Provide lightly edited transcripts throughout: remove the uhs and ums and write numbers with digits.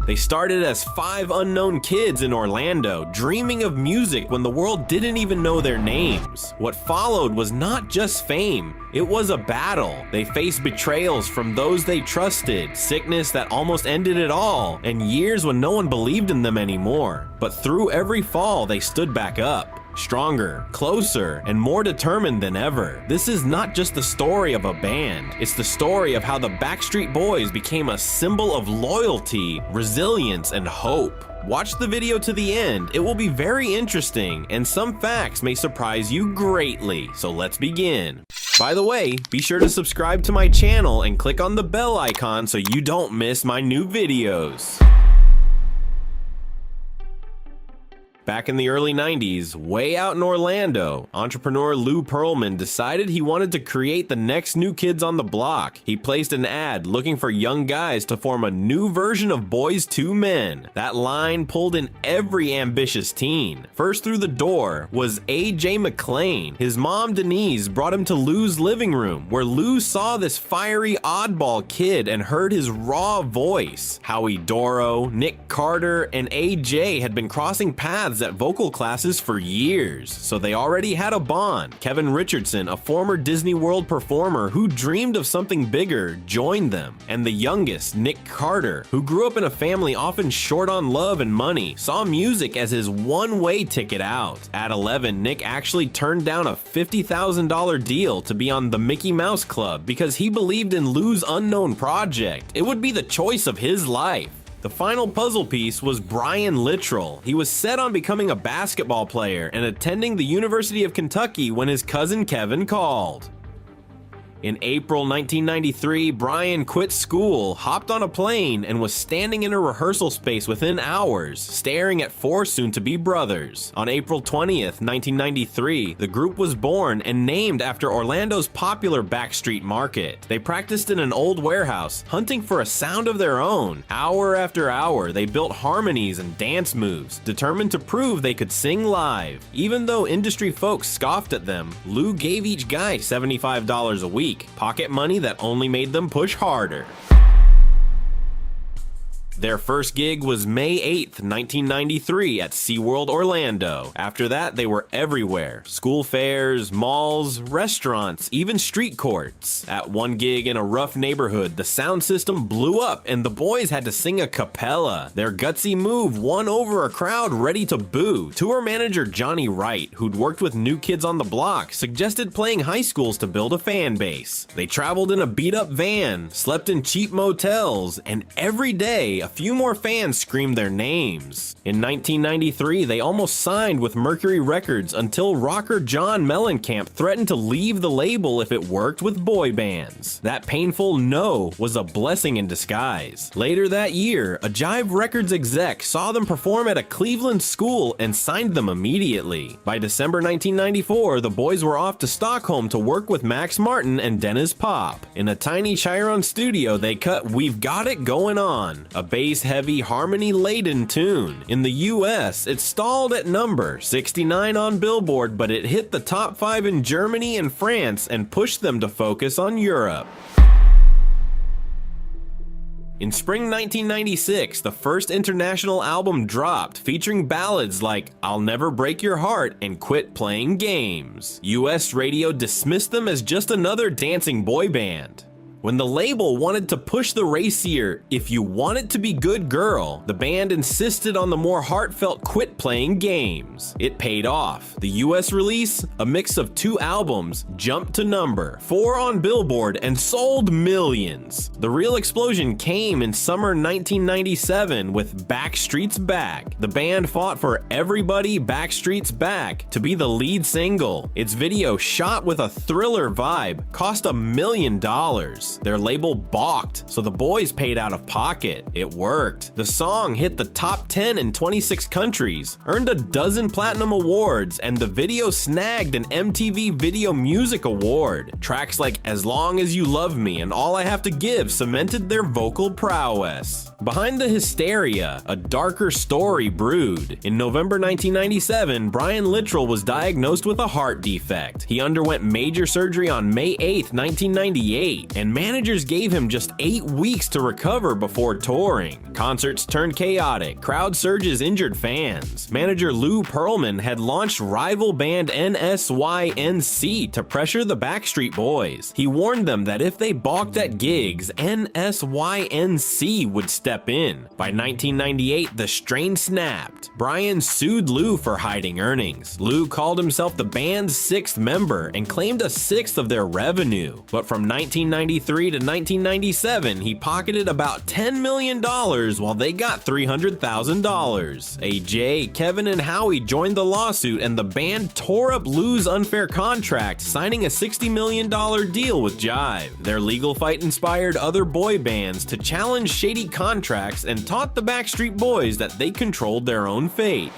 They started as 5 unknown kids in Orlando, dreaming of music when the world didn't even know their names. What followed was not just fame, it was a battle. They faced betrayals from those they trusted, sickness that almost ended it all, and years when no one believed in them anymore. But through every fall, they stood back up. Stronger, closer, and more determined than ever. This is not just the story of a band, it's the story of how the Backstreet Boys became a symbol of loyalty, resilience, and hope. Watch the video to the end, it will be very interesting, and some facts may surprise you greatly, so let's begin. By the way, be sure to subscribe to my channel and click on the bell icon so you don't miss my new videos. Back in the early 90s, way out in Orlando, entrepreneur Lou Pearlman decided he wanted to create the next New Kids on the Block. He placed an ad looking for young guys to form a new version of Boys II Men. That line pulled in every ambitious teen. First through the door was AJ McLean. His mom Denise brought him to Lou's living room, where Lou saw this fiery oddball kid and heard his raw voice. Howie Dorough, Nick Carter, and AJ had been crossing paths at vocal classes for years, so they already had a bond. Kevin Richardson, a former Disney World performer who dreamed of something bigger, joined them. And the youngest, Nick Carter, who grew up in a family often short on love and money, saw music as his one-way ticket out. At 11, Nick actually turned down a $50,000 deal to be on the Mickey Mouse Club because he believed in Lou's unknown project. It would be the choice of his life. The final puzzle piece was Brian Littrell. He was set on becoming a basketball player and attending the University of Kentucky when his cousin Kevin called. In April 1993, Brian quit school, hopped on a plane, and was standing in a rehearsal space within hours, staring at 4 soon-to-be brothers. On April 20th, 1993, the group was born and named after Orlando's popular Backstreet Market. They practiced in an old warehouse, hunting for a sound of their own. Hour after hour, they built harmonies and dance moves, determined to prove they could sing live. Even though industry folks scoffed at them, Lou gave each guy $75 a week. Pocket money that only made them push harder. Their first gig was May 8th, 1993 at SeaWorld Orlando. After that, they were everywhere. School fairs, malls, restaurants, even street courts. At one gig in a rough neighborhood, the sound system blew up and the boys had to sing a cappella. Their gutsy move won over a crowd ready to boo. Tour manager Johnny Wright, who'd worked with New Kids on the Block, suggested playing high schools to build a fan base. They traveled in a beat-up van, slept in cheap motels, and every day, a few more fans screamed their names. In 1993, they almost signed with Mercury Records until rocker John Mellencamp threatened to leave the label if it worked with boy bands. That painful no was a blessing in disguise. Later that year, a Jive Records exec saw them perform at a Cleveland school and signed them immediately. By December 1994, the boys were off to Stockholm to work with Max Martin and Dennis Pop. In a tiny Chiron studio, they cut We've Got It Going On, a bass-heavy, harmony-laden tune. In the US, it stalled at number 69 on Billboard, but it hit the top 5 in Germany and France and pushed them to focus on Europe. In spring 1996, the first international album dropped, featuring ballads like I'll Never Break Your Heart and Quit Playing Games. US radio dismissed them as just another dancing boy band. When the label wanted to push the racier "If You Want It to Be Good Girl," the band insisted on the more heartfelt "Quit Playing Games." It paid off. The US release, a mix of 2 albums, jumped to number 4 on Billboard and sold millions. The real explosion came in summer 1997 with Backstreet's Back. The band fought for Everybody Backstreet's Back to be the lead single. Its video, shot with a thriller vibe, cost $1 million. Their label balked, so the boys paid out of pocket. It worked. The song hit the top 10 in 26 countries, earned a dozen platinum awards, and the video snagged an MTV Video Music Award. Tracks like As Long As You Love Me and All I Have to Give cemented their vocal prowess. Behind the hysteria, a darker story brewed. In November 1997, Brian Littrell was diagnosed with a heart defect. He underwent major surgery on May 8, 1998, and managers gave him just 8 weeks to recover before touring. Concerts turned chaotic, crowd surges injured fans. Manager Lou Pearlman had launched rival band NSYNC to pressure the Backstreet Boys. He warned them that if they balked at gigs, NSYNC would step in. By 1998, the strain snapped. Brian sued Lou for hiding earnings. Lou called himself the band's sixth member and claimed a sixth of their revenue. But from 1993 to 1997, he pocketed about $10 million while they got $300,000. AJ, Kevin, and Howie joined the lawsuit, and the band tore up Lou's unfair contract, signing a $60 million deal with Jive. Their legal fight inspired other boy bands to challenge shady contracts and taught the Backstreet Boys that they controlled their own fate.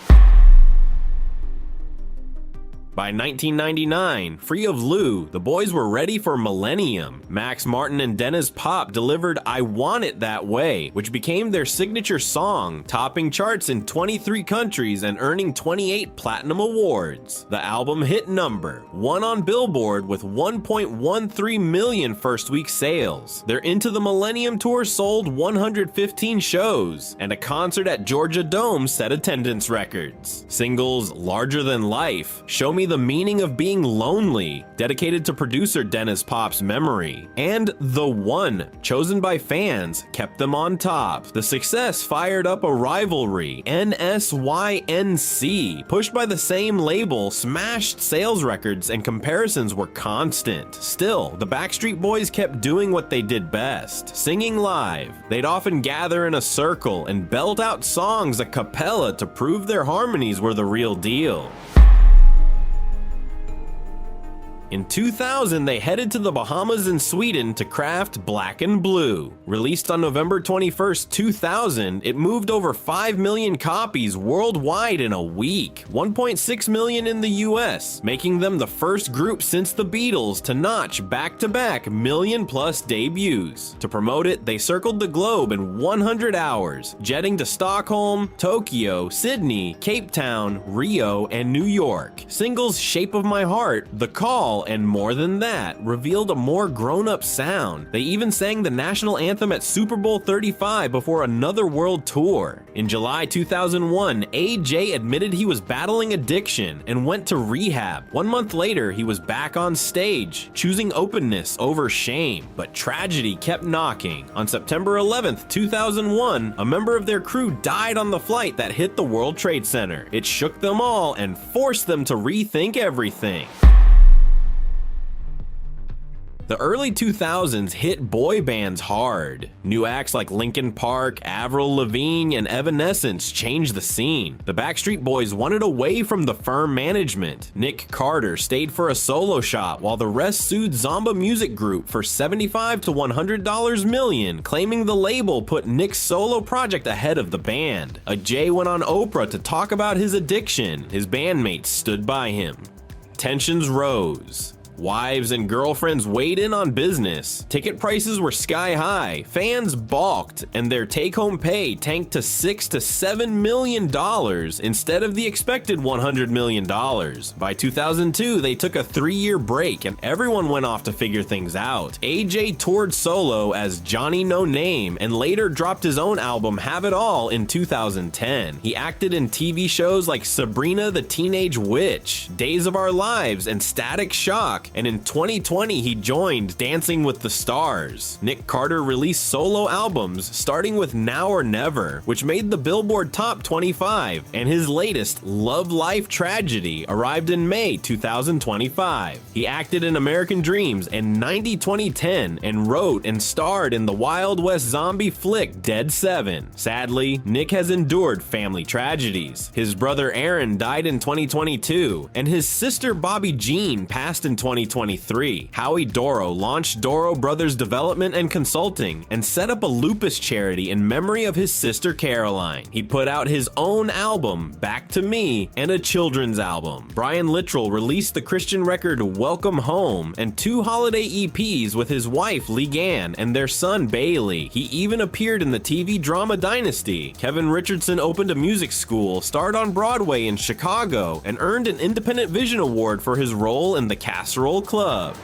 By 1999, free of Lou, the boys were ready for Millennium. Max Martin and Dennis Pop delivered I Want It That Way, which became their signature song, topping charts in 23 countries and earning 28 platinum awards. The album hit number 1 on Billboard with 1.13 million first-week sales. Their Into the Millennium tour sold 115 shows, and a concert at Georgia Dome set attendance records. Singles Larger Than Life, Show Me the Meaning of Being Lonely, dedicated to producer Dennis Pop's memory, and The One, chosen by fans, kept them on top. The success fired up a rivalry. NSYNC, pushed by the same label, smashed sales records and comparisons were constant. Still, the Backstreet Boys kept doing what they did best, singing live. They'd often gather in a circle and belt out songs a cappella to prove their harmonies were the real deal. In 2000, they headed to the Bahamas and Sweden to craft Black and Blue. Released on November 21st, 2000, it moved over 5 million copies worldwide in a week, 1.6 million in the US, making them the first group since the Beatles to notch back-to-back million-plus debuts. To promote it, they circled the globe in 100 hours, jetting to Stockholm, Tokyo, Sydney, Cape Town, Rio, and New York. Singles Shape of My Heart, The Call, and more than that, revealed a more grown-up sound. They even sang the national anthem at Super Bowl 35 before another world tour. In July 2001, AJ admitted he was battling addiction and went to rehab. 1 month later, he was back on stage, choosing openness over shame. But tragedy kept knocking. On September 11th, 2001, a member of their crew died on the flight that hit the World Trade Center. It shook them all and forced them to rethink everything. The early 2000s hit boy bands hard. New acts like Linkin Park, Avril Lavigne, and Evanescence changed the scene. The Backstreet Boys wanted away from the firm management. Nick Carter stayed for a solo shot while the rest sued Zomba Music Group for $75 to $100 million, claiming the label put Nick's solo project ahead of the band. Jay went on Oprah to talk about his addiction. His bandmates stood by him. Tensions rose. Wives and girlfriends weighed in on business. Ticket prices were sky high. Fans balked, and their take-home pay tanked to $6 to $7 million instead of the expected $100 million. By 2002, they took a 3-year break, and everyone went off to figure things out. AJ toured solo as Johnny No Name, and later dropped his own album Have It All in 2010. He acted in TV shows like Sabrina the Teenage Witch, Days of Our Lives, and Static Shock. And in 2020, he joined Dancing with the Stars. Nick Carter released solo albums, starting with Now or Never, which made the Billboard Top 25, and his latest, Love Life Tragedy, arrived in May 2025. He acted in American Dreams and 90-20-10, and wrote and starred in the Wild West zombie flick Dead 7. Sadly, Nick has endured family tragedies. His brother Aaron died in 2022, and his sister Bobby Jean passed in 2023. Howie Dorough launched Dorough Brothers Development and Consulting and set up a lupus charity in memory of his sister Caroline. He put out his own album, Back to Me, and a children's album. Brian Littrell released the Christian record Welcome Home and 2 holiday EPs with his wife Leanne and their son Bailey. He even appeared in the TV drama Dynasty. Kevin Richardson opened a music school, starred on Broadway in Chicago, and earned an Independent Vision Award for his role in the Casserole Club.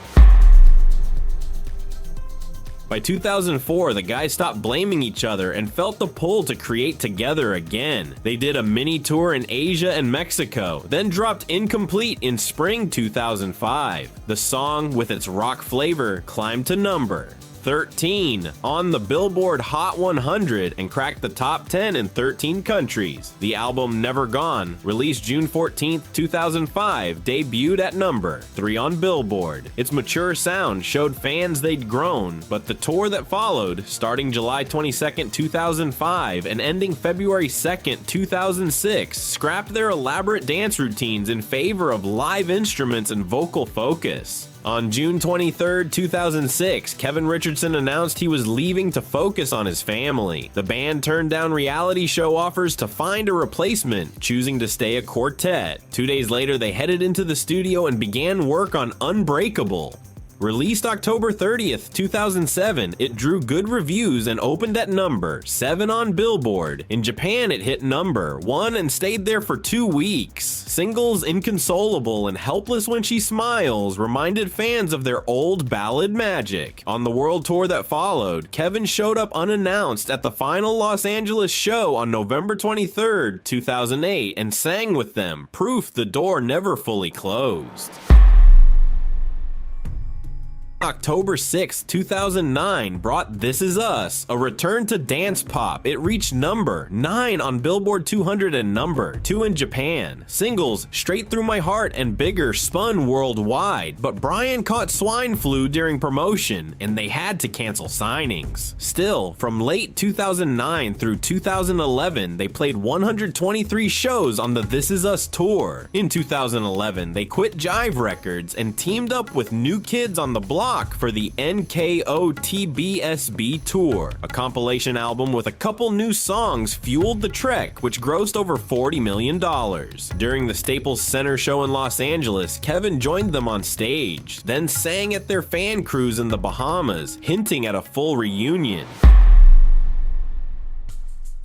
By 2004, the guys stopped blaming each other and felt the pull to create together again. They did a mini tour in Asia and Mexico, then dropped Incomplete in spring 2005. The song, with its rock flavor, climbed to number 13 on the Billboard Hot 100 and cracked the top 10 in 13 countries. The album Never Gone, released June 14, 2005, debuted at number 3 on Billboard. Its mature sound showed fans they'd grown, but the tour that followed, starting July 22, 2005 and ending February 2, 2006, scrapped their elaborate dance routines in favor of live instruments and vocal focus. On June 23, 2006, Kevin Richardson announced he was leaving to focus on his family. The band turned down reality show offers to find a replacement, choosing to stay a quartet. 2 days later, they headed into the studio and began work on Unbreakable. Released October 30th, 2007, it drew good reviews and opened at number 7 on Billboard. In Japan, it hit number 1 and stayed there for 2 weeks. Singles Inconsolable and Helpless When She Smiles reminded fans of their old ballad magic. On the world tour that followed, Kevin showed up unannounced at the final Los Angeles show on November 23rd, 2008 and sang with them, proof the door never fully closed. October 6, 2009 brought This Is Us, a return to dance pop. It reached number 9 on Billboard 200 and number 2 in Japan. Singles Straight Through My Heart and Bigger spun worldwide, but Brian caught swine flu during promotion and they had to cancel signings. Still, from late 2009 through 2011, they played 123 shows on the This Is Us tour. In 2011, they quit Jive Records and teamed up with New Kids on the Block for the NKOTBSB tour. A compilation album with a couple new songs fueled the trek, which grossed over $40 million. During the Staples Center show in Los Angeles, Kevin joined them on stage, then sang at their fan cruise in the Bahamas, hinting at a full reunion.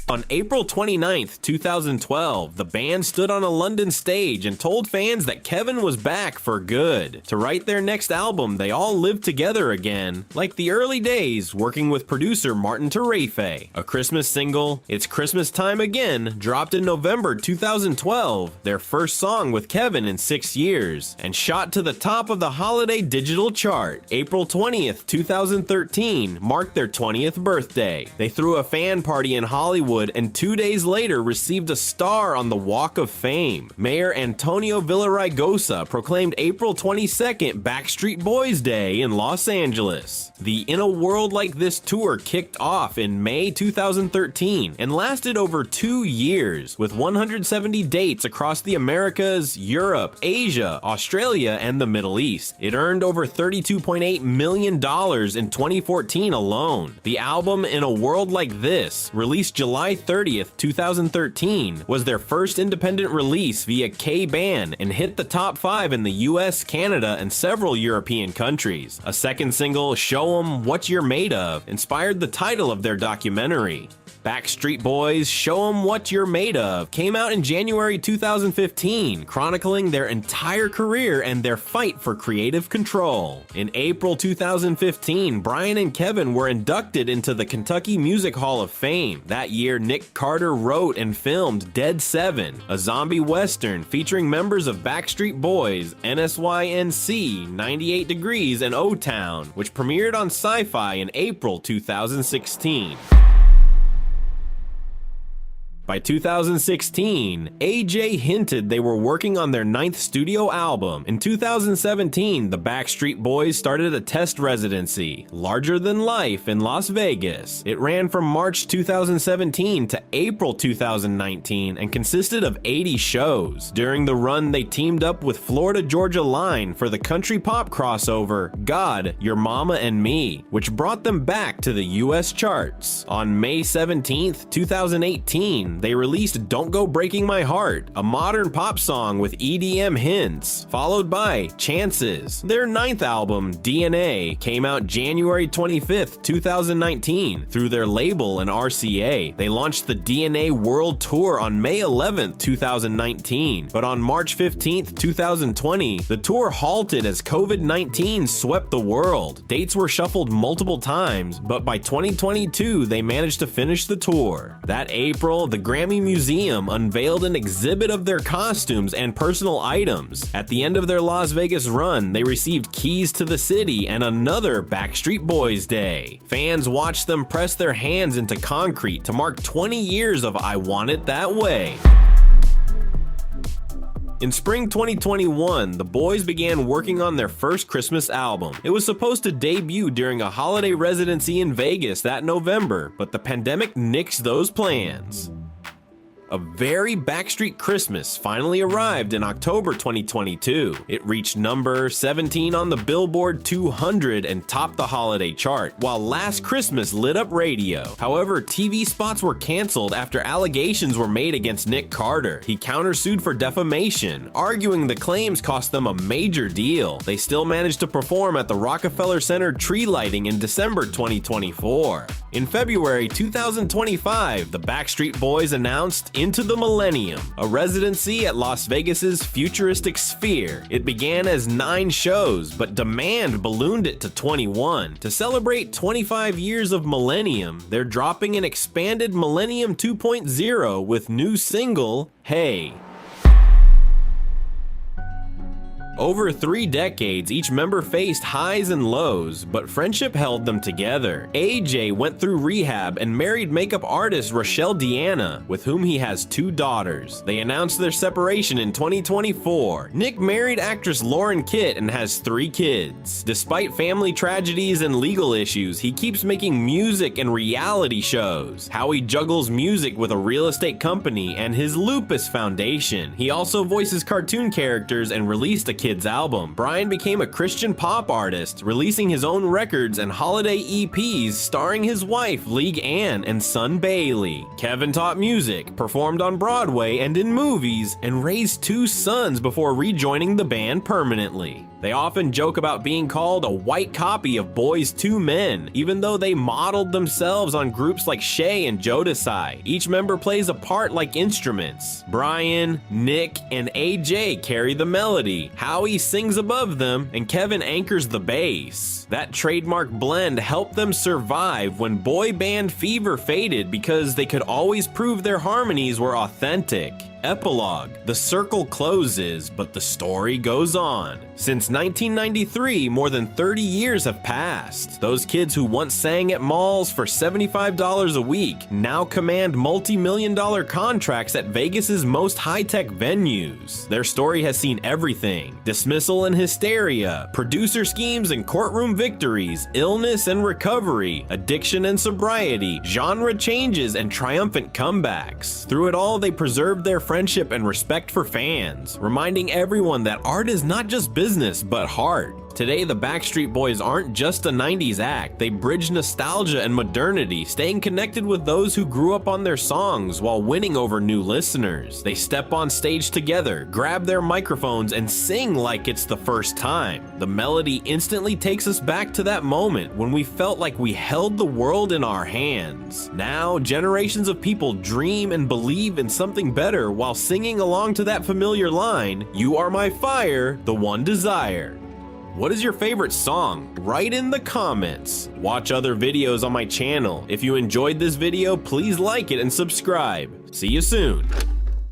On April 29, 2012, the band stood on a London stage and told fans that Kevin was back for good. To write their next album, they all lived together again, like the early days, working with producer Martin Terefe. A Christmas single, It's Christmas Time Again, dropped in November 2012, their first song with Kevin in 6 years, and shot to the top of the holiday digital chart. April 20th, 2013 marked their 20th birthday. They threw a fan party in Hollywood and 2 days later received a star on the Walk of Fame. Mayor Antonio Villaraigosa proclaimed April 22nd Backstreet Boys Day in Los Angeles. The In a World Like This tour kicked off in May 2013 and lasted over 2 years, with 170 dates across the Americas, Europe, Asia, Australia, and the Middle East. It earned over $32.8 million in 2014 alone. The album In a World Like This, released July 30th, 2013, was their first independent release via K-Ban and hit the top 5 in the US, Canada, and several European countries. A second single, Show 'Em What You're Made Of, inspired the title of their documentary. Backstreet Boys' Show 'Em What You're Made Of came out in January 2015, chronicling their entire career and their fight for creative control. In April 2015, Brian and Kevin were inducted into the Kentucky Music Hall of Fame. That year, Nick Carter wrote and filmed Dead 7, a zombie western featuring members of Backstreet Boys, NSYNC, 98 Degrees, and O-Town, which premiered on Sci-Fi in April 2016. By 2016, AJ hinted they were working on their 9th studio album. In 2017, the Backstreet Boys started a test residency, Larger Than Life, in Las Vegas. It ran from March 2017 to April 2019 and consisted of 80 shows. During the run, they teamed up with Florida Georgia Line for the country pop crossover God, Your Mama and Me, which brought them back to the US charts. On May 17, 2018, 2007, they released Don't Go Breaking My Heart, a modern pop song with EDM hints, followed by Chances. Their ninth album, DNA, came out January 25th, 2019 through their label and RCA. They launched the DNA World Tour on May 11th, 2019, but on March 15th, 2020, the tour halted as COVID-19 swept the world. Dates were shuffled multiple times, but by 2022, they managed to finish the tour. That April, the Grammy Museum unveiled an exhibit of their costumes and personal items. At the end of their Las Vegas run, they received keys to the city and another Backstreet Boys Day. Fans watched them press their hands into concrete to mark 20 years of I Want It That Way. In spring 2021, the boys began working on their first Christmas album. It was supposed to debut during a holiday residency in Vegas that November, but the pandemic nixed those plans. A Very Backstreet Christmas finally arrived in October 2022. It reached number 17 on the Billboard 200 and topped the holiday chart, while Last Christmas lit up radio. However, TV spots were canceled after allegations were made against Nick Carter. He countersued for defamation, arguing the claims cost them a major deal. They still managed to perform at the Rockefeller Center tree lighting in December 2024. In February 2025, the Backstreet Boys announced Into the Millennium, a residency at Las Vegas's futuristic Sphere. It began as 9 shows, but demand ballooned it to 21. To celebrate 25 years of Millennium, they're dropping an expanded Millennium 2.0 with new single, Hey. Over 3 decades, each member faced highs and lows, but friendship held them together. AJ went through rehab and married makeup artist Rochelle Deanna, with whom he has 2 daughters. They announced their separation in 2024. Nick married actress Lauren Kitt and has 3 kids. Despite family tragedies and legal issues, he keeps making music and reality shows. Howie juggles music with a real estate company and his Lupus Foundation. He also voices cartoon characters and released a kids album. Brian became a Christian pop artist, releasing his own records and holiday EPs starring his wife League Ann and son Bailey. Kevin taught music, performed on Broadway and in movies, and raised 2 sons before rejoining the band permanently. They often joke about being called a white copy of Boys II Men, even though they modeled themselves on groups like Shay and Jodeci. Each member plays a part like instruments. Brian, Nick, and AJ carry the melody, Howie sings above them, and Kevin anchors the bass. That trademark blend helped them survive when boy band fever faded because they could always prove their harmonies were authentic. Epilogue. The circle closes, but the story goes on. Since 1993, more than 30 years have passed. Those kids who once sang at malls for $75 a week now command multi-million-dollar contracts at Vegas's most high-tech venues. Their story has seen everything: dismissal and hysteria, producer schemes and courtroom victories, illness and recovery, addiction and sobriety, genre changes and triumphant comebacks. Through it all, they preserved their friendship and respect for fans, reminding everyone that art is not just business, but heart. Today, the Backstreet Boys aren't just a 90s act. They bridge nostalgia and modernity, staying connected with those who grew up on their songs while winning over new listeners. They step on stage together, grab their microphones, and sing like it's the first time. The melody instantly takes us back to that moment when we felt like we held the world in our hands. Now, generations of people dream and believe in something better while singing along to that familiar line, "You are my fire, the one desire." What is your favorite song? Write in the comments. Watch other videos on my channel. If you enjoyed this video, please like it and subscribe. See you soon.